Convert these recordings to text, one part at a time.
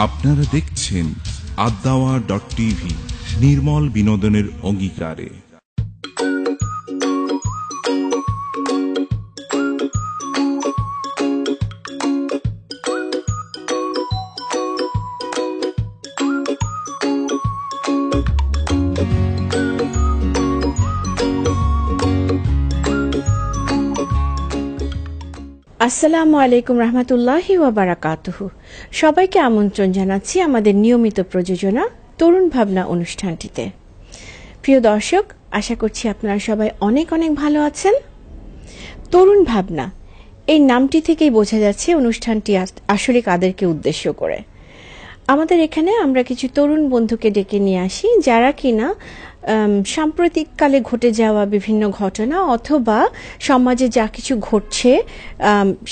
আপনারা দেখছেন আদাওয়া.টিভি, নির্মল বিনোদনের অঙ্গীকারে। আসসালামু আলাইকুম রহমতুল্লাহি ওয়া বারাকাতুহু। সবাইকে আমন্ত্রণ জানাচ্ছি আমাদের নিয়মিত প্রযোজনা তরুণ ভাবনা অনুষ্ঠানটিতে। প্রিয় দর্শক, আশা করছি আপনারা সবাই অনেক অনেক ভালো আছেন। তরুণ ভাবনা এই নামটি থেকেই বোঝা যাচ্ছে অনুষ্ঠানটি আসলে কাদেরকে উদ্দেশ্য করে। আমাদের এখানে আমরা কিছু তরুণ বন্ধুকে ডেকে নিয়ে আসি যারা কিনা সাম্প্রতিককালে ঘটে যাওয়া বিভিন্ন ঘটনা অথবা সমাজে যা কিছু ঘটছে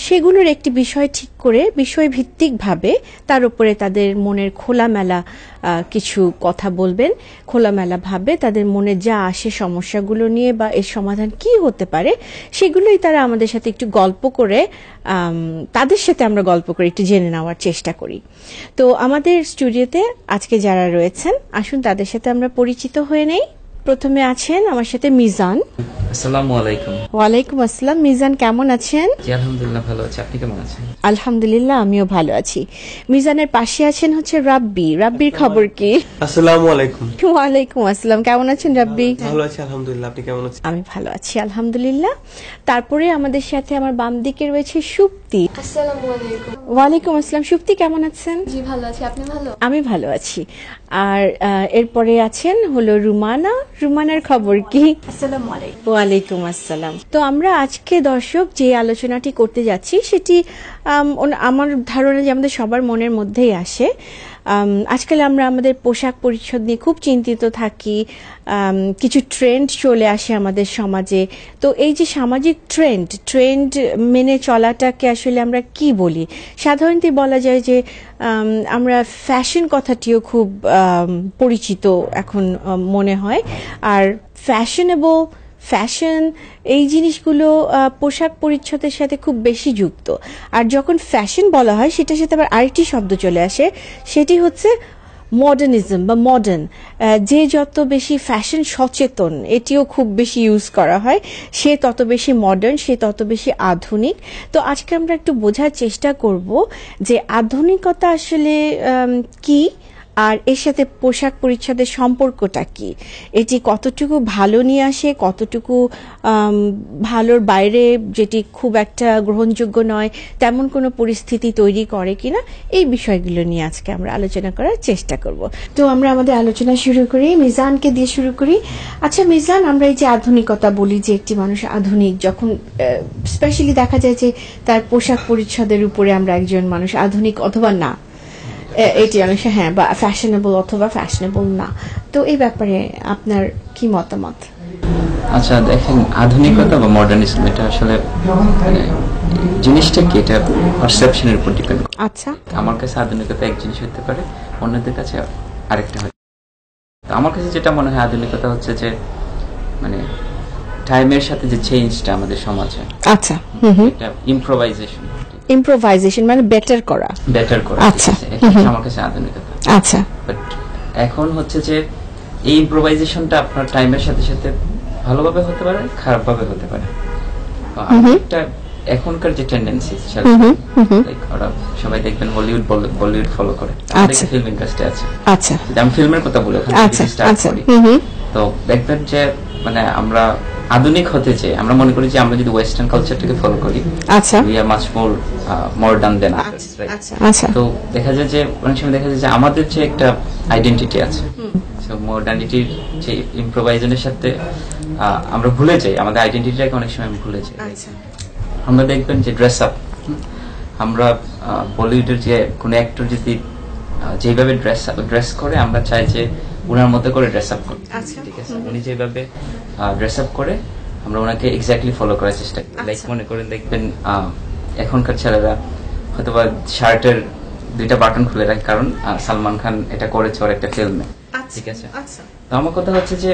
সেগুলোর একটি বিষয় ঠিক করে বিষয়ভিত্তিকভাবে তার উপরে তাদের মনের খোলামেলা কিছু কথা বলবেন, খোলামেলাভাবে তাদের মনে যা আসে সমস্যাগুলো নিয়ে বা এর সমাধান কি হতে পারে সেগুলোই তারা আমাদের সাথে একটু গল্প করে তাদের সাথে আমরা গল্প করে একটু জেনে নেওয়ার চেষ্টা করি। তো আমাদের স্টুডিওতে আজকে যারা রয়েছেন আসুন তাদের সাথে আমরা পরিচিত হয়ে নেই। প্রথমে আছেন আমার সাথে মিজান। আসসালামু আলাইকুম। ওয়ালাইকুম আসসালাম। মিজান কেমন আছেন? জি আলহামদুলিল্লাহ ভালো আছি, আপনি কেমন আছেন? আলহামদুলিল্লাহ আমিও ভালো আছি। মিজানের পাশে আছেন হচ্ছে রাব্বি। রাব্বির খবর কি? আসসালামু আলাইকুম। ওয়ালাইকুম আসসালাম। কেমন আছেন রাব্বি? ভালো আছি আলহামদুলিল্লাহ, আপনি কেমন আছেন? আমি ভালো আছি আলহামদুলিল্লাহ। তারপরে আমাদের সাথে আমার বাম দিকে রয়েছে সুপ্তি। আসসালামু আলাইকুম। ওয়ালাইকুম আসসালাম। সুপ্তি কেমন আছেন? জি ভালো আছি, আপনি ভালো? আমি ভালো আছি। আর এরপরে আছেন হলো রুমানা। রুমানার খবর কি? আসসালামু আলাইকুম। ওয়ালাইকুম আসসালাম। তো আমরা আজকে দর্শক যে আলোচনাটি করতে যাচ্ছি সেটি আমার ধারণা যে আমাদের সবার মনের মধ্যেই আসে। আজকাল আমরা আমাদের পোশাক পরিচ্ছদ নিয়ে খুব চিন্তিত থাকি। কিছু ট্রেন্ড চলে আসে আমাদের সমাজে। তো এই যে সামাজিক ট্রেন্ড মেনে চলাটাকে আসলে আমরা কি বলি? সাধারণত বলা যায় যে আমরা ফ্যাশন কথাটিও খুব পরিচিত এখন মনে হয়। আর ফ্যাশন এই জিনিসগুলো পোশাক পরিচ্ছদের সাথে খুব বেশি যুক্ত। আর যখন ফ্যাশন বলা হয় সেটার সাথে আবার আরেকটি শব্দ চলে আসে, সেটি হচ্ছে মডার্নিজম বা মডার্ন। যে যত বেশি ফ্যাশন সচেতন, এটিও খুব বেশি ইউজ করা হয়, সে তত বেশি মডার্ন, সে তত বেশি আধুনিক। তো আজকে আমরা একটু বোঝার চেষ্টা করব যে আধুনিকতা আসলে কি আর এর সাথে পোশাক পরিচ্ছদের সম্পর্কটা কি, এটি কতটুকু ভালো নিয়ে আসে, কতটুকু ভালোর বাইরে যেটি খুব একটা গ্রহণযোগ্য নয় তেমন কোনো পরিস্থিতি তৈরি করে কিনা, এই বিষয়গুলো নিয়ে আজকে আমরা আলোচনা করার চেষ্টা করব। তো আমরা আমাদের আলোচনা শুরু করি, মিজানকে দিয়ে শুরু করি। আচ্ছা মিজান, আমরা এই যে আধুনিকতা বলি যে একটি মানুষ আধুনিক, যখন স্পেশালি দেখা যায় যে তার পোশাক পরিচ্ছদের উপরে আমরা একজন মানুষ আধুনিক অথবা না, এটি অনেক হ্যাঁ বা ফ্যাশনেবল অথবা ফ্যাশনেবল না, তো এই ব্যাপারে আপনার কি মতামত? আচ্ছা দেখেন, আধুনিকতা বা মডার্নিজম এটা আসলে জিনিসটা কি, এটা পারসেপশনের উপর ডিপেন্ড করে। আচ্ছা, আমার কাছে আধুনিকতা এক জিনিস হতে পারে, অন্যদের কাছে আরেকটা হয়। আমার কাছে যেটা মনে হয় আধুনিকতা হচ্ছে যে মানে টাইমের সাথে যে চেঞ্জটা আমাদের সমাজে, আচ্ছা এটা ইম্প্রোভাইজেশন মানে বেটার করা। আচ্ছা, এটা আমার কাছে আধুনিকতা। আচ্ছা, বাট এখন হচ্ছে যে এই ইম্প্রোভাইজেশনটা আপনার টাইমের সাথে সাথে ভালোভাবে হতে পারে, খারাপভাবে হতে পারে। একটা এখনকার যে টেন্ডেন্সি, ওরা সবাই দেখবেন বলিউড ফলো করে, ফিল্ম ইন্ডাস্ট্রি আছে। আচ্ছা, আমি ফিল্মের কথা বলি, তো দেখবেন যে মানে আমরা আধুনিক হতে চাই, আমরা মনে করি যে আমরা যদি ওয়েস্টার্ন কালচারটাকে ফলো করি, আচ্ছা, we are much more modern than others, right? আচ্ছা, তো দেখা যায় যে অনেক সময় দেখা যায় যে আমাদের যে একটা আইডেন্টিটি আছে, সো মডার্নিটির যে ইম্প্রোভাইজেশনের সাথে আমরা ভুলে যাই, আমাদের আইডেন্টিটিটাকে অনেক সময় ভুলে যাই। আমরা দেখবেন যে ড্রেস আপ, আমরা বলিউডের যে কোনো অ্যাক্টর যদি যেভাবে ড্রেস করে, আমরা চাই যে ওনার মতো করে ড্রেস আপ করতে, ঠিক আছে? উনি যেভাবে ড্রেস আপ করে আমরা ওনাকে এক্স্যাক্টলি ফলো করার চেষ্টা করি। লাইক মনে করেন দেখবেন এখনকার ছেলেরা হয়তোবা শার্টের 2টা বাটন খুলে রাখে, কারণ সালমান খান এটা করেছে ওর একটা ফিল্মে, ঠিক আছে? তো আমার কথা হচ্ছে যে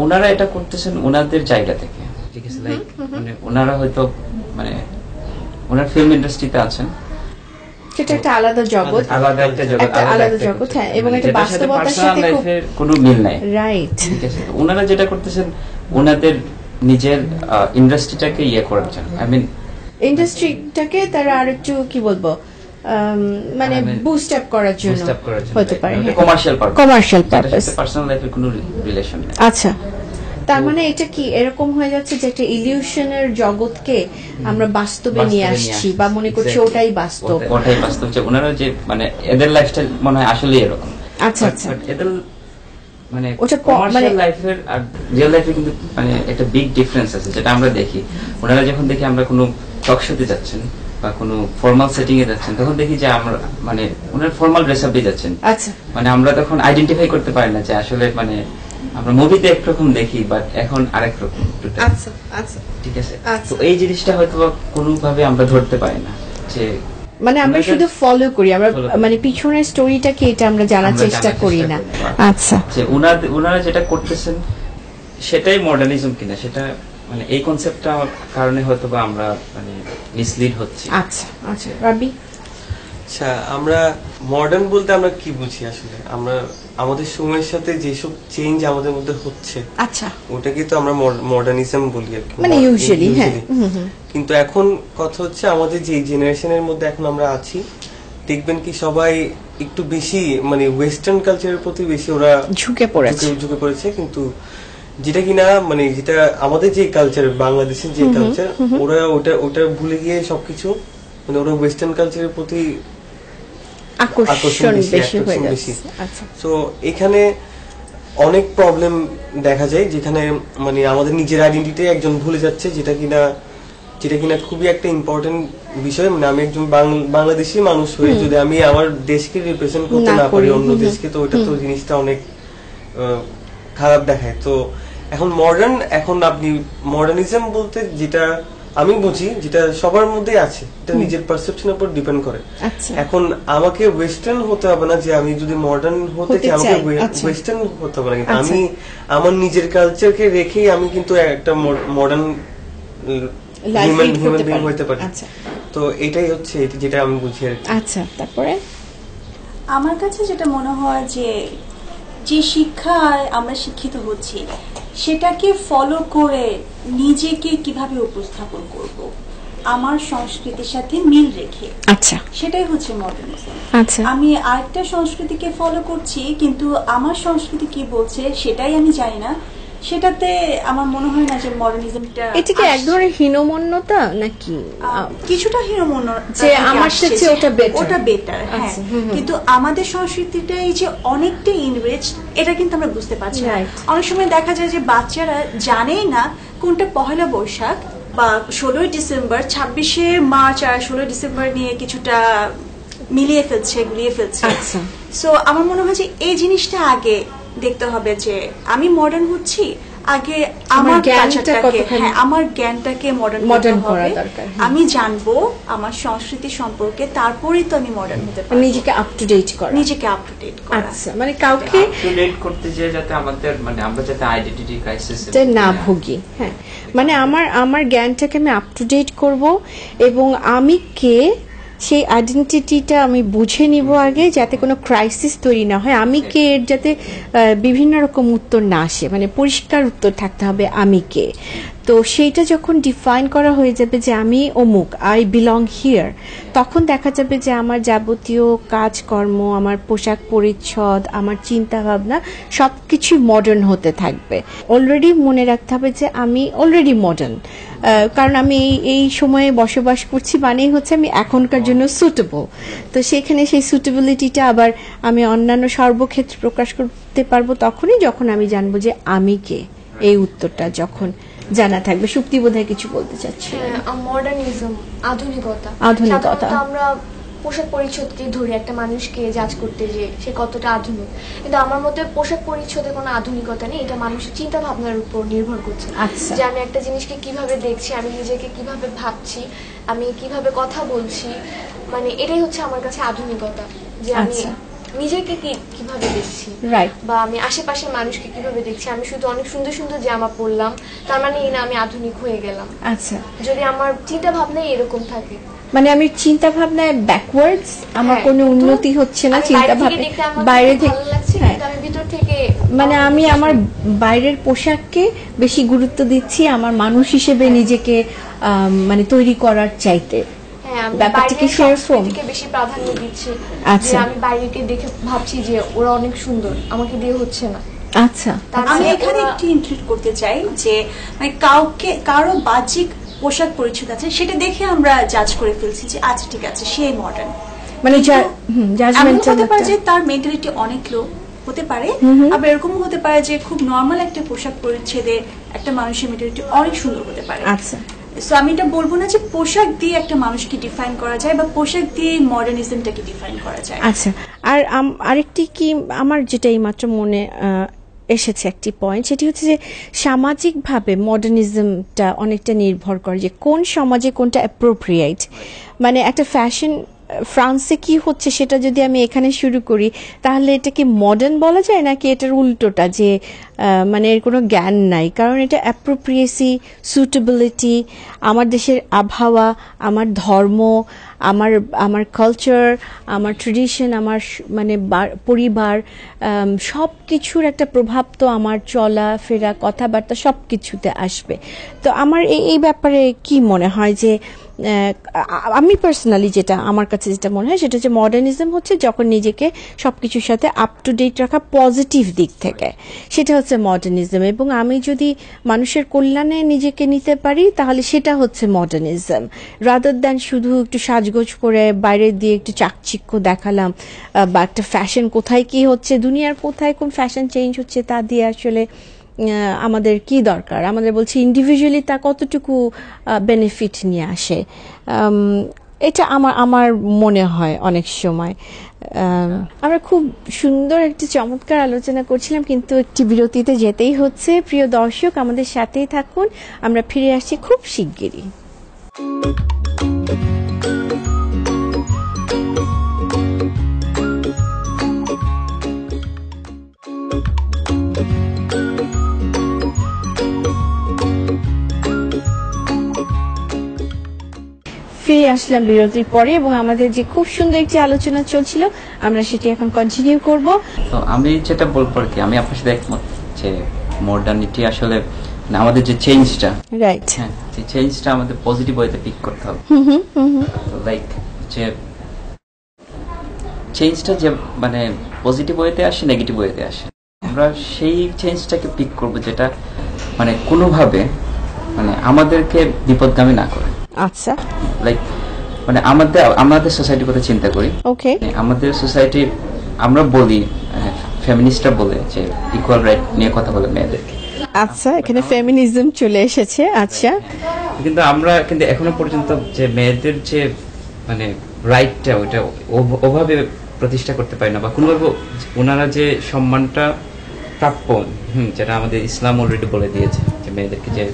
ওনারা এটা করতেছেন ওনাদের জায়গা থেকে, ঠিক আছে? লাইক মানে ওনারা হয়তো মানে ওনার ফিল্ম ইন্ডাস্ট্রিতে আছেন, সেটা একটা আলাদা জগৎ, আলাদা একটা জগৎ, একটা আলাদা জগৎ, হ্যাঁ, এবং একটা যেটার সাথে বাস্তবতার personal সাথে খুব life-এর কোনো মিল নাই। রাইট। ঠিক আছে, তো ওনারা যেটা করতেছেন ওনাদের নিজের ইন্ডাস্ট্রিটাকে করার জন্য, আই মিন ইন্ডাস্ট্রিটাকে তারা আর একটু কি বলবো মানে বুস্ট আপ করার জন্য হতে পারে, কমার্শিয়াল পারপাস, পার্সোনাল লাইফের কোনো রিলেশন নেই। আচ্ছা, তার মানে এটা কি এরকম হয়ে যাচ্ছে যে একটা ইলিউশনের জগৎকে আমরা বাস্তবে নিয়ে আসছি বা মনে করছি ওটাই বাস্তব, যে ওনারা যে মানে এদের লাইফস্টাইল মনে হয় আসলে এরকম। আচ্ছা আচ্ছা, এদের মানে ওটা কমার্শিয়াল লাইফের আর রিয়েল লাইফে কিন্তু মানে একটা বিগ ডিফারেন্স আছে, যেটা আমরা দেখি। ওনারা যখন দেখি আমরা কোনো টক শোতে যাচ্ছেন বা কোনো ফর্মাল সেটিং এ যাচ্ছেন, তখন দেখি যে আমরা মানে ওনার ফর্মাল ড্রেস আপ দিয়ে যাচ্ছেন। আচ্ছা, মানে আমরা তখন আইডেন্টিফাই করতে পারি না যে আসলে মানে আমরা মুভিতে একরকম দেখি বাট এখন আরেক রকম। আচ্ছা আচ্ছা, ঠিক আছে, তো এই জিনিসটা হয়তো কোনোভাবে আমরা ধরতে পারি না যে মানে আমরা শুধু ফলো করি, আমরা মানে পিছনের স্টোরিটা কি এটা আমরা জানার চেষ্টা করি না। আচ্ছা, যে ওনারা যেটা করতেছেন সেটাই মডার্নিজম কিনা, সেটা মানে এই কনসেপ্টটা কারণে হয়তো বা আমরা মানে মিসলিড হচ্ছি। আচ্ছা আচ্ছা, রাবি। আচ্ছা, আমরা মডার্ন বলতে আমরা কি বুঝি আসলে? আমরা আমাদের সময়ের সাথে যেসব চেঞ্জ আমাদের মধ্যে হচ্ছে, আচ্ছা, ওটাকে তো আমরা মডার্নিজম বলি আর কি, মানে ইউজুয়ালি। হ্যাঁ, কিন্তু এখন কথা হচ্ছে আমাদের যে জেনারেশনের মধ্যে এখন আমরা আছি, দেখবেন কি সবাই একটু বেশি মানে ওয়েস্টার্ন কালচারের প্রতি বেশি ওরা ঝুঁকে পড়েছে, কিন্তু যেটা কিনা মানে যেটা আমাদের যে কালচার, বাংলাদেশের যে কালচার, ওরা ওটা ভুলে গিয়ে সবকিছু মানে ওরা ওয়েস্টার্ন কালচারের প্রতি আকর্ষণ বেশি হয়ে যাচ্ছে। তো এখানে অনেক প্রবলেম দেখা যায়, যেখানে মানে আমাদের নিজের আইডেন্টিটি একজন ভুলে যাচ্ছে, যেটা কিনা খুবই একটা ইম্পর্টেন্ট বিষয়। মানে আমি একজন বাংলাদেশি মানুষ হয়ে যদি আমি আমার দেশকে রিপ্রেজেন্ট করতে না পারি অন্য দেশকে, তো ওটা তো জিনিসটা অনেক খারাপ দেখায়। তো এখন এখন আপনি মডার্নিজম বলতে যেটা আমি বুঝি, যেটা সবার মধ্যে আছে, এটা নিজের পারসেপশনের উপর ডিপেন্ড করে। এখন আমাকে ওয়েস্টার্ন হতে হবে না, যে আমি যদি মডার্ন হতে চাই আমাকে ওয়েস্টার্ন হতে হবে না, কিন্তু আমি আমার নিজের কালচারকে রেখেই আমি কিন্তু একটা মডার্ন হিউম্যান বিং হতে পারি। তো এটাই হচ্ছে যেটা আমি বুঝি আর কি। আচ্ছা, তারপরে আমার কাছে যেটা মনে হয় যে শিক্ষায় আমরা শিক্ষিত হচ্ছি সেটাকে ফলো করে নিজেকে কিভাবে উপস্থাপন করব আমার সংস্কৃতির সাথে মিল রেখে, আচ্ছা, সেটাই হচ্ছে মডার্নিজম। আচ্ছা, আমি আরেকটা সংস্কৃতিকে ফলো করছি কিন্তু আমার সংস্কৃতি কি বলছে সেটাই আমি জানি না, সেটাতে আমার মনে হয় না যে মডার্নিজমটা। এটা কি এক ধরনের হীনমন্যতা নাকি? কিছুটা হীনমন্যতা, যে আমার সাথে ওটা বেটার, হ্যাঁ, কিন্তু আমাদের সংস্কৃতিটাই যে অনেকটা ইনরিচ এটা কিন্তু আমরা বুঝতে পারছি না। অনেক সময় দেখা যায় যে বাচ্চারা জানেই না কোনটা পহেলা বৈশাখ বা 16ই ডিসেম্বর, 26শে মার্চ আর 16ই ডিসেম্বর নিয়ে কিছুটা মিলিয়ে ফেলছে, গুলিয়ে ফেলছে। সো আমার মনে হয় যে এই জিনিসটা আগে দেখতে হবে যে আমি মডার্ন হচ্ছি, আগে আমার কালচারটাকে, হ্যাঁ, আমার জ্ঞানটাকে মডার্ন করা দরকার। আমি জানবো আমার সংস্কৃতি সম্পর্কে, তারপরেই তো আমি মডার্ন হতে পারবো। নিজেকে আপ টু ডেট করা, আচ্ছা, মানে কাউকে আপ টু ডেট করতে যে যাতে আমাদের মানে আমরা যাতে আইডেন্টিটি ক্রাইসিস না ভুগি। হ্যাঁ, মানে আমার জ্ঞানটাকে আমি আপ টু ডেট করব এবং আমি কে সেই আইডেন্টিটিটা আমি বুঝে নিব আগে, যাতে কোনো ক্রাইসিস তৈরি না হয়। আমি কে এর যাতে বিভিন্ন রকম উত্তর না আসে, মানে পরিষ্কার উত্তর থাকতে হবে আমি কে। তো সেইটা যখন ডিফাইন করা হয়ে যাবে যে আমি অমুক, আই বিলং হিয়ার, তখন দেখা যাবে যে আমার যাবতীয় কাজকর্ম, আমার পোশাক পরিচ্ছদ, আমার চিন্তা ভাবনা সবকিছু মডার্ন হতে থাকবে। অলরেডি মনে রাখতে হবে যে আমি অলরেডি মডার্ন, কারণ আমি এই সময়ে বসবাস করছি, মানেই হচ্ছে আমি এখনকার জন্য সুটেবল। তো সেখানে সেই সুটেবিলিটিটা আবার আমি অন্যান্য সর্বক্ষেত্রে প্রকাশ করতে পারবো তখনই যখন আমি জানবো যে আমি কে। এই উত্তরটা যখন জানা থাকবে। সুপ্তি বোধহয় কিছু বলতে চাচ্ছি। মডার্নিজম, আধুনিকতা। আমরা পোশাক পরিচ্ছদকে ধরে একটা মানুষকে জাজ করতে যে সে কতটা আধুনিক, কিন্তু আমার মতে পোশাক পরিচ্ছদে কোনো আধুনিকতা নেই, এটা মানুষের চিন্তা ভাবনার উপর নির্ভর করছে। যে আমি একটা জিনিসকে কিভাবে দেখছি, আমি নিজেকে কিভাবে ভাবছি, আমি কিভাবে কথা বলছি, মানে এটাই হচ্ছে আমার কাছে আধুনিকতা। যে আমি নিজেকে কিভাবে দেখছি, রাইট, বা আমি আশেপাশের মানুষকে কিভাবে দেখছি। আমি শুধু অনেক সুন্দর সুন্দর জামা পরলাম তার মানে এই না আমি আধুনিক হয়ে গেলাম। আচ্ছা, যদি আমার চিন্তা ভাবনাই এরকম থাকে, মানে আমি চিন্তা ভাবনায় ব্যাকওয়ার্ডস, আমার হ্যাঁ, কোনো উন্নতি হচ্ছে না চিন্তা ভাবনা, বাইরে থেকে ভালো লাগছে হ্যাঁ, কিন্তু আমি ভিতর থেকে মানে আমি আমার বাইরের পোশাককে বেশি গুরুত্ব দিচ্ছি আমার মানুষ হিসেবে নিজেকে মানে তৈরি করার চাইতে। হ্যাঁ, আমি ব্যাপারটা কি বাইরের সেরকম? সংস্কৃতিকে বেশি প্রাধান্য দিচ্ছি। আচ্ছা। যে আমি বাইরেকে দেখে ভাবছি যে ওরা অনেক সুন্দর, আমাকে দিয়ে হচ্ছে না। আচ্ছা, আমি এখানে একটু ইনক্লুড করতে চাই যে মানে কারো বাহ্যিক পোশাক পরিচ্ছদ আছে সেটা দেখে আমরা জাজ করে ফেলছি যে আচ্ছা ঠিক আছে সে মডার্ন, মানে এমন হতে পারে যে তার মেন্টালিটি অনেক লো হতে পারে, আবার এরকমও হতে পারে যে খুব নর্মাল একটা পোশাক পরিচ্ছদে একটা মানুষের মেন্টালিটি অনেক সুন্দর হতে পারে। আচ্ছা, সো আমি এটা বলবো না যে পোশাক দিয়ে একটা মানুষকে ডিফাইন করা যায় বা পোশাক দিয়ে মডার্নিজমটাকে ডিফাইন করা যায়। আচ্ছা, আর আরেকটি কি আমার যেটা এই মাত্র মনে এসেছে একটি পয়েন্ট, সেটি হচ্ছে যে সামাজিকভাবে মডার্নিজমটা অনেকটা নির্ভর করে যে কোন সমাজে কোনটা অ্যাপ্রোপ্রিয়েট। মানে একটা ফ্যাশন ফ্রান্সে কি হচ্ছে সেটা যদি আমি এখানে শুরু করি তাহলে এটা কি মডার্ন বলা যায় নাকি এটার উল্টোটা, যে মানে এর কোনো জ্ঞান নাই, কারণ এটা অ্যাপ্রোপ্রিয়েসি, সুটেবিলিটি, আমার দেশের আবহাওয়া, আমার ধর্ম, আমার কালচার, আমার ট্রেডিশন, আমার মানে পরিবার, সব কিছুর একটা প্রভাব তো আমার চলা ফেরা কথাবার্তা সব কিছুতে আসবে। তো আমার এই ব্যাপারে কি মনে হয় যে আমি পার্সোনালি যেটা আমার কাছে যেটা মনে হয় সেটা হচ্ছে মডার্নিজম হচ্ছে যখন নিজেকে সবকিছুর সাথে আপ টু ডেট রাখা পজিটিভ দিক থেকে, সেটা হচ্ছে মডার্নিজম। এবং আমি যদি মানুষের কল্যাণে নিজেকে নিতে পারি তাহলে সেটা হচ্ছে মডার্নিজম, রাদার দ্যান শুধু একটু সাজগোজ করে বাইরে দিয়ে একটু চাকচিক্য দেখালাম বা একটা ফ্যাশন কোথায় কি হচ্ছে, দুনিয়ার কোথায় কোন ফ্যাশন চেঞ্জ হচ্ছে তা দিয়ে আসলে আমাদের কি দরকার। আমাদের বলছি ইন্ডিভিজুয়ালি তা কতটুকু বেনিফিট নিয়ে আসে, এটা আমার মনে হয় অনেক সময়। আমরা খুব সুন্দর একটি চমৎকার আলোচনা করছিলাম কিন্তু একটি বিরতিতে যেতেই হচ্ছে। প্রিয় দর্শক আমাদের সাথেই থাকুন, আমরা ফিরে আসছি খুব শিগগিরই। ফিরে আসলাম বিরতির পরে এবং আমাদের যে খুব সুন্দর একটি আলোচনা চলছিল আমরা সেটি এখন কন্টিনিউ করব। তো আমি যেটা বলবো আর কি, আমি আপনার সাথে একমত যে মডার্নিটি আসলে আমাদের যে চেঞ্জটা, রাইট, হ্যাঁ, যে চেঞ্জটা আমাদের পজিটিভ ওয়েতে পিক করতে হবে। লাইক যে চেঞ্জটা যে মানে পজিটিভ ওয়েতে আসে নেগেটিভ ওয়েতে আসে, আমরা সেই চেঞ্জটাকে পিক করব যেটা মানে কোনোভাবে মানে আমাদেরকে বিপদগামী না করে। আচ্ছা, লাইক মানে আমাদের সোসাইটির কথা চিন্তা করি। ওকে, আমাদের সোসাইটি আমরা বলি ফেমিনিস্টরা বলে যে ইকুয়াল রাইট নিয়ে কথা বলে মেয়েদেরকে। আচ্ছা, এখানে ফেমিনিজম চলে এসেছে। আচ্ছা, কিন্তু আমরা কিন্তু এখনো পর্যন্ত যে মেয়েদের যে মানে রাইটটা ওইটা ওভাবে প্রতিষ্ঠা করতে পারি না, বা কোনোভাবে ওনারা যে সম্মানটা প্রাপ্য, যেটা আমাদের ইসলাম অলরেডি বলে দিয়েছে যে মেয়েদেরকে যে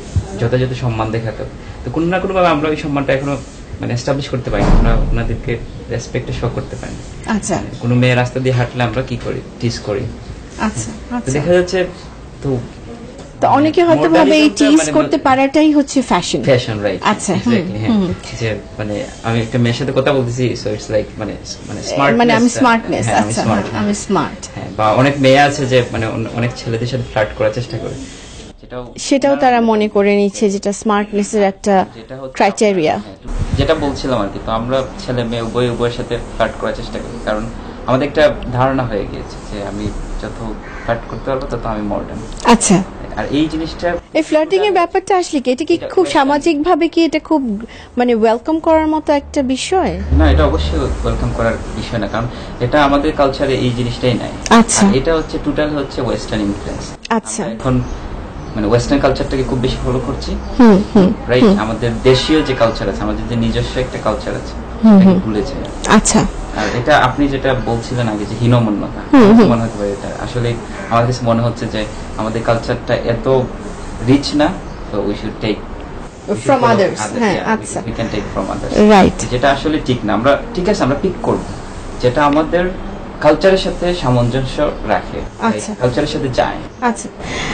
যথাযথ সম্মান দেখাতে হবে, তো কোনো না কোনোভাবে আমরা ওই সম্মানটা এখনো মানে এস্টাবলিশ করতে পারি না, আমরা ওনাদেরকে রেসপেক্টে শো করতে পারি না। আচ্ছা, কোনো মেয়ে রাস্তা দিয়ে হাঁটলে আমরা কি করি, টিজ করি। আচ্ছা, তো দেখা যাচ্ছে তো অনেকে হয়তো ভাবে এই টিজ করতে পারাটাই হচ্ছে ফ্যাশন। Fashion, right. আচ্ছা, এক্স্যাক্টলি, হ্যাঁ, যে মানে আমি একটা মেয়ের সাথে কথা বলতেছি, সো ইটস লাইক মানে স্মার্টনেস, মানে আমি স্মার্টনেস, হ্যাঁ, আচ্ছা আমি স্মার্ট, হ্যাঁ, বা অনেক মেয়ে আছে যে মানে অনেক ছেলেদের সাথে ফ্লার্ট করার চেষ্টা করে, সেটাও তারা মনে করে নিচ্ছে যেটা স্মার্টনেসের একটা ক্রাইটেরিয়া। যেটা বলছিলাম আর কি, তো আমরা ছেলে মেয়ে উভয়ের সাথে ফ্লার্ট করার চেষ্টা করি, কারণ আমাদের একটা ধারণা হয়ে গিয়েছে যে আমি যত ফ্লার্ট করতে পারবো তত আমি মডার্ন। আচ্ছা, আর এই জিনিসটা, এই ফ্লার্টিং এর ব্যাপারটা আসলে কি এটা কি খুব সামাজিক ভাবে কি এটা খুব মানে ওয়েলকাম করার মতো একটা বিষয়? না, এটা অবশ্যই ওয়েলকাম করার বিষয় না, কারণ এটা আমাদের কালচারে এই জিনিসটাই নাই। আচ্ছা, এটা হচ্ছে টোটাল হচ্ছে ওয়েস্টার্ন ইনফ্লুয়েন্স। আচ্ছা, এখন মানে ওয়েস্টার্ন কালচারটাকে খুব বেশি ফলো করছি, রাইট? আমাদের দেশীয় যে কালচার আছে, আমাদের যে নিজস্ব একটা কালচার আছে, এটাকে ভুলে যাই। আচ্ছা, আর এটা আপনি যেটা বলছিলেন আগে যে হীনমন্যতা, মনে হতে পারে এটা আসলে আমার কাছে মনে হচ্ছে যে আমাদের কালচারটা এত রিচ না, তো we should take from others. হ্যাঁ, আচ্ছা, we can take from others, right, যেটা আসলে ঠিক না। আমরা ঠিক আছে, আমরা পিক করব যেটা আমাদের কালচারের সাথে সামঞ্জস্য রাখে, আচ্ছা। কালচারের সাথে যায়, আচ্ছা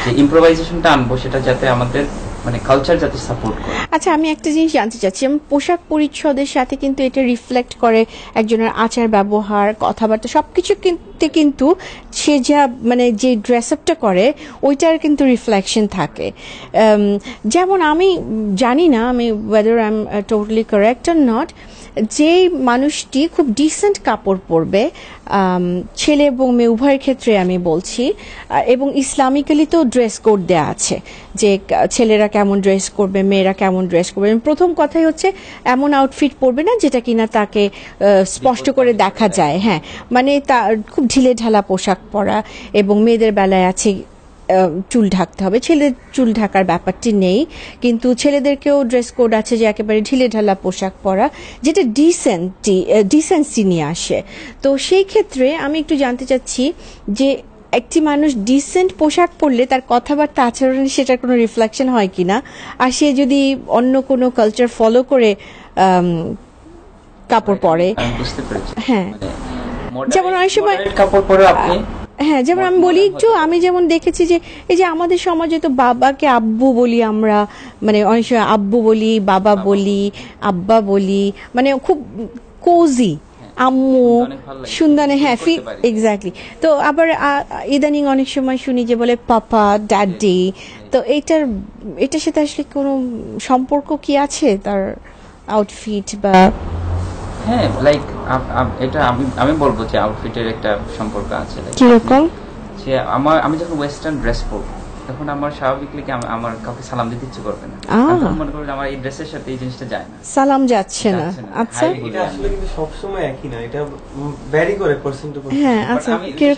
যে ইম্প্রোভাইজেশনটা আনবো সেটা যাতে আমাদের মানে কালচার যাতে সাপোর্ট করে। আচ্ছা, আমি একটা জিনিস জানতে চাচ্ছি, যেমন পোশাক পরিচ্ছদের সাথে কিন্তু এটা রিফ্লেক্ট করে একজনের আচার ব্যবহার, কথাবার্তা, সবকিছু কিন্তু সে যা মানে যে ড্রেস আপটা করে ওইটার কিন্তু রিফ্লেকশন থাকে। যেমন আমি জানি না আমি weather I am totally correct or not, যে মানুষটি খুব ডিসেন্ট কাপড় পরবে, ছেলে এবং মেয়ে উভয়ের ক্ষেত্রে আমি বলছি, এবং ইসলামিক্যালি তো ড্রেস কোড দেয়া আছে যে ছেলেরা কেমন ড্রেস করবে, মেয়েরা কেমন ড্রেস করবে। প্রথম কথাই হচ্ছে এমন আউটফিট পরবে না যেটা কিনা তাকে স্পষ্ট করে দেখা যায়, হ্যাঁ, মানে তার খুব ঢিলে ঢালা পোশাক পরা, এবং মেয়েদের বেলায় আছে চুল ঢাকতে হবে, ছেলেদের চুল ঢাকার ব্যাপারটি নেই, কিন্তু ছেলেদেরকেও ড্রেস কোড আছে যে একেবারে ঢিলে ঢালা পোশাক পরা, যেটা ডিসেন্সি নিয়ে আসে। তো সেই ক্ষেত্রে আমি একটু জানতে চাচ্ছি যে একটি মানুষ ডিসেন্ট পোশাক পরলে তার কথাবার্তা আচরণে সেটার কোনো রিফ্লেকশন হয় কিনা, আর সে যদি অন্য কোনো কালচার ফলো করে কাপড় পরে, বুঝতে পেরেছি, হ্যাঁ, যেমন অনেক সময় কাপড় পরে আপনি, হ্যাঁ, যেমন আমি বলি একটু, আমি যেমন দেখেছি যে এই যে আমাদের সমাজে তো বাবাকে আব্বু বলি আমরা, মানে অনেক সময় আব্বু বলি, বাবা বলি, আব্বা বলি, মানে খুব কোজি, আম্মু, সুন্দর, হ্যাঁ, এক্স্যাক্টলি। তো আবার ইদানিং অনেক সময় শুনি যে বলে পাপা, ড্যাডি। তো এটার সাথে আসলে কোনো সম্পর্ক কি আছে তার আউটফিট বা? হ্যাঁ, লাইক এটা আমি বলবো যে আউটফিটের একটা সম্পর্ক আছে। কিরকম? যে আমি যখন ওয়েস্টার্ন ড্রেস পরবো তখন আমার স্বাভাবিকলি আমার কাউকে সালাম দিতে ইচ্ছে করবে না, মনে করবে আমার এই ড্রেসের সাথে এই জিনিসটা যায় না, সালাম যাচ্ছে না। আচ্ছা, এটা আসলে কিন্তু সবসময় একই না, এটা ভ্যারি করে পারসন টু পারসন। হ্যাঁ, আচ্ছা,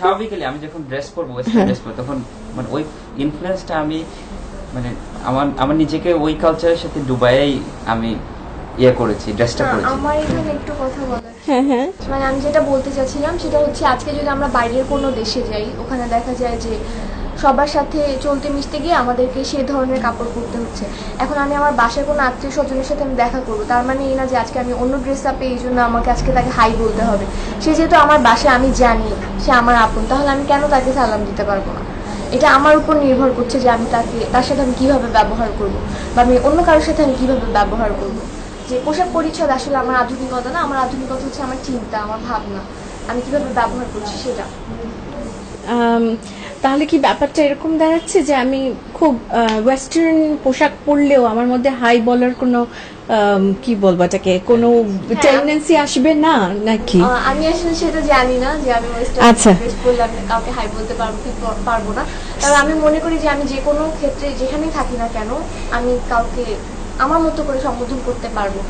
স্বাভাবিকলি আমি যখন ড্রেস পরবো, ওয়েস্টার্ন ড্রেস পরবো, তখন মানে ওই ইনফ্লুয়েন্সটা আমি মানে আমার নিজেকে ওই কালচারের সাথে ডুবাইয়াই আমি করেছি, ড্রেসটা করেছি। আমার এখানে একটু কথা বলার, হ্যাঁ, মানে আমি যেটা বলতে চাচ্ছিলাম সেটা হচ্ছে আজকে যদি আমরা বাইরের কোনো দেশে যাই, ওখানে দেখা যায় যে সবার সাথে চলতে মিশতে গিয়ে আমাদেরকে সেই ধরনের কাপড় পরতে হচ্ছে। এখন আমি আমার বাসায় কোনো আত্মীয় স্বজনের সাথে আমি দেখা করবো, তার মানে এই না যে আজকে আমি অন্য ড্রেস আপে এই জন্য আমাকে আজকে তাকে হাই বলতে হবে। সে যেহেতু আমার বাসায়, আমি জানি সে আমার আপন, তাহলে আমি কেন তাকে সালাম দিতে পারবো না? এটা আমার উপর নির্ভর করছে যে আমি তার সাথে আমি কিভাবে ব্যবহার করবো, বা আমি অন্য কারোর সাথে আমি কিভাবে ব্যবহার করবো। যে পোশাক পরিচ্ছদ আসলে আমার আধুনিকতা না, আমার আধুনিকতা হচ্ছে আমার চিন্তা, আমার ভাবনা, আমি কিভাবে ব্যবহার করছি সেটা। তাহলে কি ব্যাপারটা এরকম দাঁড়াচ্ছে যে আমি খুব ওয়েস্টার্ন পোশাক পরলেও আমার মধ্যে হাই বলার কোনো কি বলবো এটাকে, কোনো টেন্ডেন্সি আসবে না নাকি? আমি আসলে সেটা জানি না যে আমি ওয়েস্টার্ন ড্রেস পরলে আমি কাউকে হাই বলতে পারবো কি পারবো না। তবে আমি মনে করি যে আমি যে কোনো ক্ষেত্রে যেখানেই থাকি না কেন আমি কাউকে আমার মতো করে সম্বোধন করতে পারবো।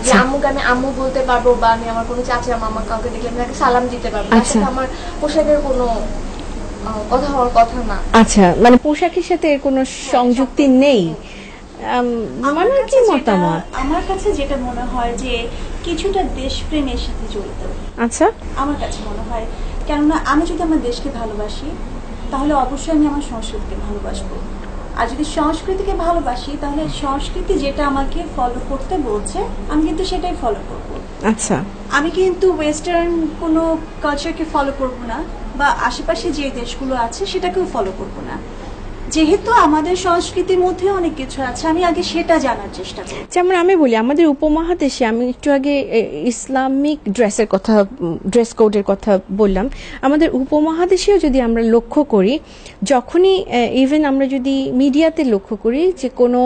যে আম্মুকে আমি আম্মু বলতে পারবো, বা আমি আমার কোনো চাচা মামা কাউকে দেখলে আমি তাকে সালাম দিতে পারবো। তার সাথে আমার পোশাকের কোনো কথা হওয়ার কথা না। আচ্ছা, মানে পোশাকের সাথে এর কোনো সংযুক্তি নেই। আমার কি মতামত, আমার কাছে যেটা মনে হয় যে কিছুটা দেশপ্রেমের সাথে জড়িত। আচ্ছা, আমার কাছে মনে হয়, কেননা আমি যদি আমার দেশকে ভালোবাসি তাহলে অবশ্যই আমি আমার সংস্কৃতিকে ভালোবাসবো, আর যদি সংস্কৃতিকে ভালোবাসি তাহলে সংস্কৃতি যেটা আমাকে ফলো করতে বলছে আমি কিন্তু সেটাই ফলো করব। আচ্ছা, আমি কিন্তু ওয়েস্টার্ন কোনো কালচারকে ফলো করব না, বা আশেপাশে যে দেশগুলো আছে সেটাকেও ফলো করব না, যেহেতু আমাদের সংস্কৃতির মধ্যে অনেক কিছু আছে, আমি আগে সেটা জানার চেষ্টা করি। যেমন আমি বলি আমাদের উপমহাদেশে, আমি একটু আগে ইসলামিক ড্রেস কোডের কথা বললাম, আমাদের উপমহাদেশেও যদি আমরা লক্ষ্য করি, যখনই ইভেন আমরা যদি মিডিয়াতে লক্ষ্য করি যে কোনো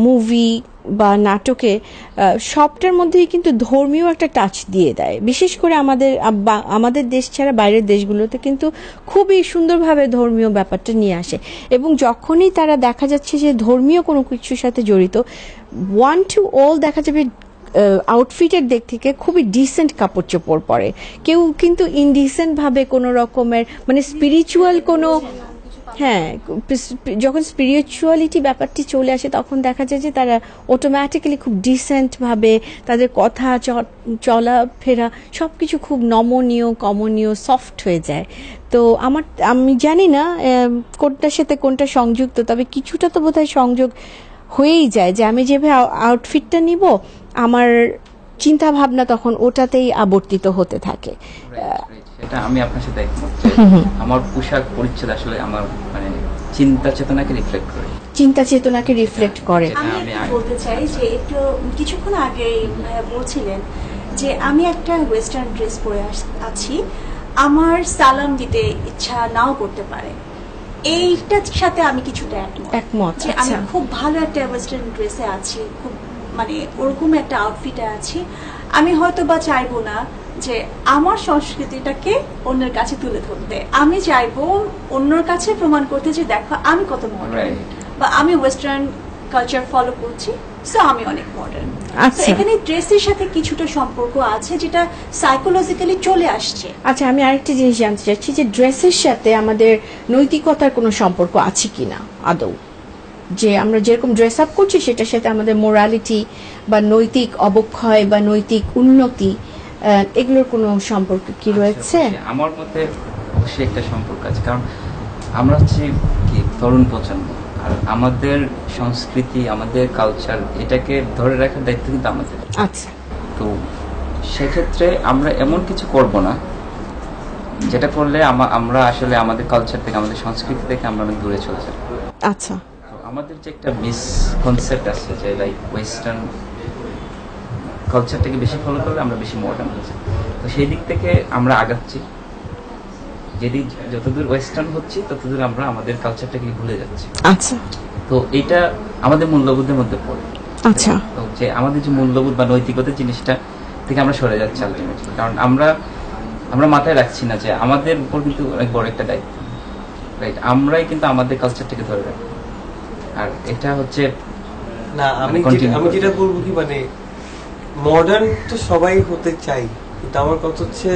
মুভি বা নাটকে, সবটার মধ্যেই কিন্তু ধর্মীয় একটা টাচ দিয়ে দেয়। বিশেষ করে আমাদের দেশ ছাড়া বাইরের দেশগুলোতে কিন্তু খুবই সুন্দরভাবে ধর্মীয় ব্যাপারটা নিয়ে আসে, এবং যখনই তারা দেখা যাচ্ছে যে ধর্মীয় কোনো কিছুর সাথে জড়িত, ওয়ান টু অল দেখা যাবে আউটফিটের দিক থেকে খুবই ডিসেন্ট কাপড় চোপড় পরে, কেউ কিন্তু ইনডিসেন্ট ভাবে কোনো রকমের মানে স্পিরিচুয়াল কোনো, হ্যাঁ, যখন স্পিরিচুয়ালিটি ব্যাপারটি চলে আসে তখন দেখা যায় যে তারা অটোমেটিক্যালি খুব ডিসেন্ট ভাবে তাদের কথা চলাফেরা সবকিছু খুব নমনীয়, কমনীয়, সফট হয়ে যায়। তো আমি জানি না কোনটার সাথে কোনটা সংযুক্ত, তবে কিছুটা তো বোধহয় সংযোগ হয়েই যায় যে আমি যেভাবে আউটফিটটা নিব আমার চিন্তা ভাবনা তখন ওটাতেই আবর্তিত হতে থাকে। এটা আমি আপনার সাথে একমত যে আমার পোশাক পরিচ্ছদ আসলে আমার মানে চিন্তা চেতনাকে রিফ্লেক্ট করে। চিন্তা চেতনাকে রিফ্লেক্ট করে। আমি বলতে চাই যে একটু কিছুক্ষণ আগে বলছিলেন যে আমি একটা ওয়েস্টার্ন ড্রেস পরে আছি, আমার সালাম দিতে ইচ্ছা নাও করতে পারে, এইটার সাথে আমি কিছুটা একমত যে আমি খুব ভালো একটা ওয়েস্টার্ন ড্রেসে আছি, খুব মানে ওরকম একটা আউটফিটে আছি, আমি হয়তো বা চাইবো না যে আমার সংস্কৃতিটাকে অন্যের কাছে তুলে ধরতে, আমি চাইবো অন্যর কাছে প্রমাণ করতে যে দেখো আমি কত মডার্ন বা আমি ওয়েস্টার্ন কালচার ফলো করছি, সো আমি অনেক মডার্ন। এখানে ড্রেসের সাথে কিছুটা সম্পর্ক আছে যেটা সাইকোলজিক্যালি চলে আসছে। আচ্ছা, আমি আরেকটা জিনিস জানতে চাচ্ছি যে ড্রেসের সাথে আমাদের নৈতিকতার কোনো সম্পর্ক আছে কিনা আদৌ, যে আমরা যেরকম ড্রেস আপ করছি সেটার সাথে আমাদের মোরালিটি বা নৈতিক অবক্ষয় বা নৈতিক উন্নতি এগুলোর কোনো সম্পর্ক কি রয়েছে? আমার মতে অবশ্যই একটা সম্পর্ক আছে, কারণ আমরা হচ্ছে কি তরুণ প্রজন্ম, আর আমাদের সংস্কৃতি আমাদের কালচার এটাকে ধরে রাখার দায়িত্ব কিন্তু আমাদের। আচ্ছা, তো সেক্ষেত্রে আমরা এমন কিছু করব না যেটা করলে আমরা আসলে আমাদের কালচার থেকে আমাদের সংস্কৃতি থেকে আমরা অনেক দূরে চলে যাব। আচ্ছা, আমাদের যে একটা মিসকনসেপ্ট আছে যে লাইক ওয়েস্টার্ন কালচারটাকে বেশি ফলো করলে আমরা বেশি মডার্ন হচ্ছি, তো সেই দিক থেকে আমরা আগাচ্ছি। যেদিক যতদূর ওয়েস্টার্ন হচ্ছি ততদূর আমরা আমাদের কালচারটাকে ভুলে যাচ্ছি। আচ্ছা, তো এটা আমাদের মূল্যবোধের মধ্যে পড়ে। আচ্ছা, তো যে আমাদের যে মূল্যবোধ বা নৈতিকতার জিনিসটা থেকে আমরা সরে যাচ্ছি আলটিমেটলি, কারণ আমরা মাথায় রাখছি না যে আমাদের উপর কিন্তু অনেক বড় একটা দায়িত্ব, রাইট? আমরাই কিন্তু আমাদের কালচারটাকে ধরে রাখি, আর এটা হচ্ছে না আমি যেটা বলবো কি মানে মডার্ন তো সবাই হতে চাই, কিন্তু আমার কথা হচ্ছে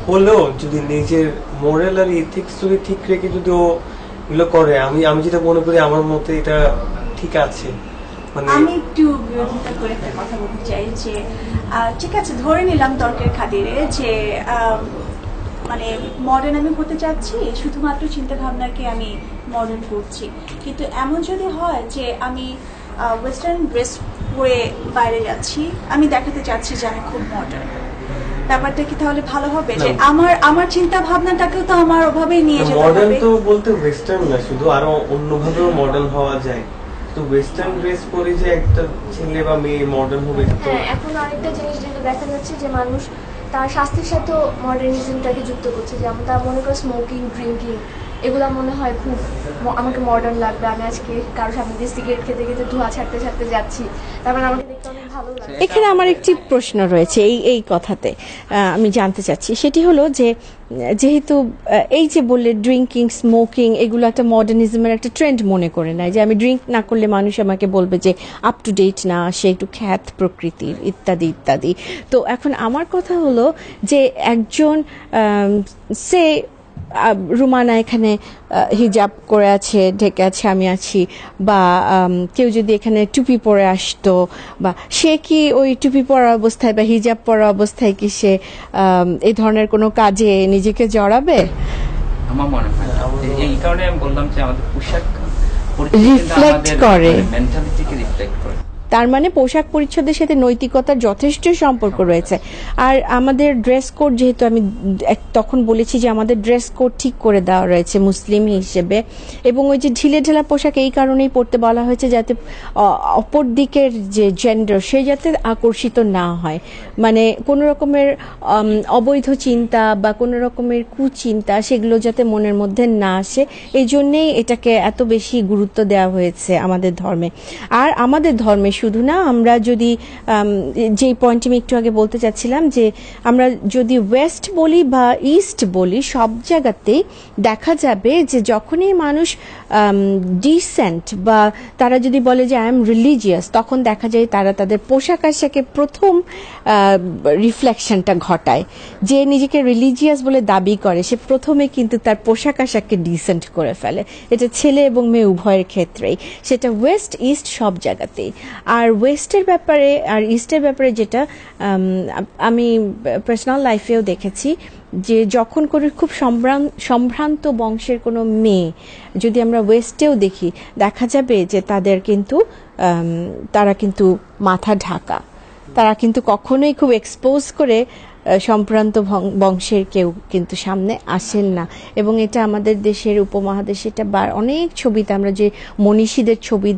হলেও যদি নিজের মোরাল আর ইথিক্স যদি ঠিক রেখে যদি ও এগুলো করে, আমি যেটা মনে করি আমার মতে এটা ঠিক আছে। মানে আমি একটু বিরোধিতা করে একটা কথা বলতে চাই যে ঠিক আছে ধরে নিলাম তর্কের খাতিরে যে মানে মডার্ন আমি হতে চাচ্ছি, শুধুমাত্র চিন্তা ভাবনাকে আমি মডার্ন করছি, কিন্তু এমন যদি হয় যে আমি ওয়েস্টার্ন ড্রেস পরে বাইরে যাচ্ছি, আমি দেখাতে চাচ্ছি যে আমি খুব মডার্ন, ব্যাপারটা কি তাহলে ভালো হবে? যে আমার চিন্তা ভাবনাটাকেও তো আমার ওভাবেই নিয়ে যেতে হবে। মডার্ন তো বলতে ওয়েস্টার্ন না, শুধু আরো অন্যভাবেও মডার্ন হওয়া যায়। তো ওয়েস্টার্ন ড্রেস পরে যে একটা ছেলে বা মেয়ে মডার্ন হবে, হ্যাঁ, এখন আরেকটা জিনিস যেটা দেখা যাচ্ছে যে মানুষ তার স্বাস্থ্যের সাথেও মডার্নিজমটাকে যুক্ত করছে, যেমন তার মনে করে স্মোকিং, ড্রিঙ্কিং, এগুলা মনে হয় খুব আমাকে মডার্ন লাগবে, আমি আজকে কারোর সামনে দিয়ে সিগারেট খেতে খেতে ধোঁয়া ছাড়তে ছাড়তে যাচ্ছি, তারপর আমাকে দেখতে অনেক ভালো লাগে। এখানে আমার একটি প্রশ্ন রয়েছে এই কথাতে, আমি জানতে চাচ্ছি, সেটি হলো যে যেহেতু এই যে বললে ড্রিঙ্কিং, স্মোকিং এগুলো একটা মডার্নিজমের একটা ট্রেন্ড মনে করে নেয়, যে আমি ড্রিঙ্ক না করলে মানুষ আমাকে বলবে যে আপ টু ডেট না, সে একটু খ্যাত প্রকৃতির ইত্যাদি ইত্যাদি। তো এখন আমার কথা হলো যে একজন সে রুমানা এখানে হিজাব করে আছে, ঢেকে আছে, আমি আছি, বা কেউ যদি এখানে টুপি পরে আসতো, বা সে কি ওই টুপি পরা অবস্থায় বা হিজাব পরা অবস্থায় কি সে এই ধরনের কোনো কাজে নিজেকে জড়াবে? আমার মনে হয় এই কারণে আমি বললাম যে আমাদের পোশাক রিফ্লেক্ট করে, মেন্টালিটিকে রিফ্লেক্ট করে। তার মানে পোশাক পরিচ্ছদের সাথে নৈতিকতার যথেষ্ট সম্পর্ক রয়েছে। আর আমাদের ড্রেস কোড, যেহেতু আমি তখন বলেছি যে আমাদের ড্রেস কোড ঠিক করে দেওয়া রয়েছে মুসলিম হিসেবে, এবং ওই যে ঢিলে ঢালা পোশাক এই কারণেই পরতে বলা হয়েছে যাতে অপর দিকের যে জেন্ডার সে যাতে আকর্ষিত না হয়, মানে কোনো রকমের অবৈধ চিন্তা বা কোনো রকমের কুচিন্তা সেগুলো যাতে মনের মধ্যে না আসে, এই জন্যেই এটাকে এত বেশি গুরুত্ব দেওয়া হয়েছে আমাদের ধর্মে। আর আমাদের ধর্মে শুধু না, আমরা যদি যে পয়েন্ট আমি একটু আগে বলতে চাচ্ছিলাম যে আমরা যদি ওয়েস্ট বলি বা ইস্ট বলি, সব জায়গাতেই দেখা যাবে যে যখনই মানুষ ডিসেন্ট বা তারা যদি বলে যে আই এম রিলিজিয়াস, তখন দেখা যায় তারা তাদের পোশাক আশাকে প্রথম রিফ্লেকশনটা ঘটায়। যে নিজেকে রিলিজিয়াস বলে দাবি করে সে প্রথমে কিন্তু তার পোশাক আশাককে ডিসেন্ট করে ফেলে, এটা ছেলে এবং মেয়ে উভয়ের ক্ষেত্রেই, সেটা ওয়েস্ট ইস্ট সব জায়গাতেই। আর ওয়েস্টের ব্যাপারে আর ইস্টের ব্যাপারে যেটা আমি পার্সোনাল লাইফেও দেখেছি, যে যখন করে খুব সম্ভ্রান্ত বংশের কোনো মেয়ে যদি আমরা ওয়েস্টেও দেখি, দেখা যাবে যে তারা কিন্তু মাথা ঢাকা, তারা কিন্তু কখনোই খুব এক্সপোজ করে সম্ভ্রান্ত বংশের কেউ কিন্তু সামনে আসেন না, এবং এটা আমাদের দেশের উপমহাদেশে এটা অনেক ছবিতে আমরা যে মনীষীদের ছবি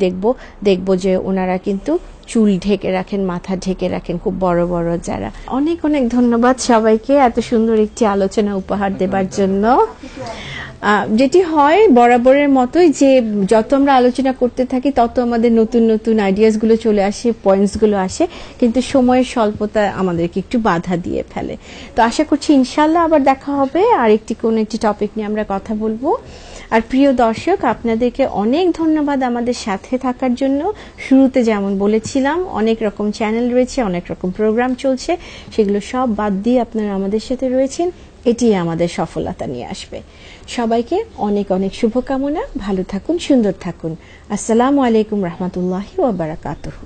দেখব যে ওনারা কিন্তু চুল ঢেকে রাখেন, মাথা ঢেকে রাখেন, খুব বড় বড় যারা। অনেক অনেক ধন্যবাদ সবাইকে এত সুন্দর একটি আলোচনা উপহার দেবার জন্য। যেটি হয় বরাবরের মতোই যে যত আমরা আলোচনা করতে থাকি তত আমাদের নতুন নতুন আইডিয়াস গুলো চলে আসে, পয়েন্টস গুলো আসে, কিন্তু সময়ের স্বল্পতা আমাদেরকে একটু বাধা দিয়ে ফেলে। তো আশা করছি ইনশাল্লাহ আবার দেখা হবে, আর কোন একটি টপিক নিয়ে আমরা কথা বলবো। আর প্রিয় দর্শক, আপনাদেরকে অনেক ধন্যবাদ আমাদের সাথে থাকার জন্য। শুরুতে যেমন বলেছিলাম অনেক রকম চ্যানেল রয়েছে, অনেক রকম প্রোগ্রাম চলছে, সেগুলো সব বাদ দিয়ে আপনারা আমাদের সাথে রয়েছেন, এটি আমাদের সফলতা নিয়ে আসবে। সবাইকে অনেক অনেক শুভকামনা, ভালো থাকুন, সুন্দর থাকুন। আসসালামু আলাইকুম রহমতুল্লাহি ওয়া বারাকাতুহু।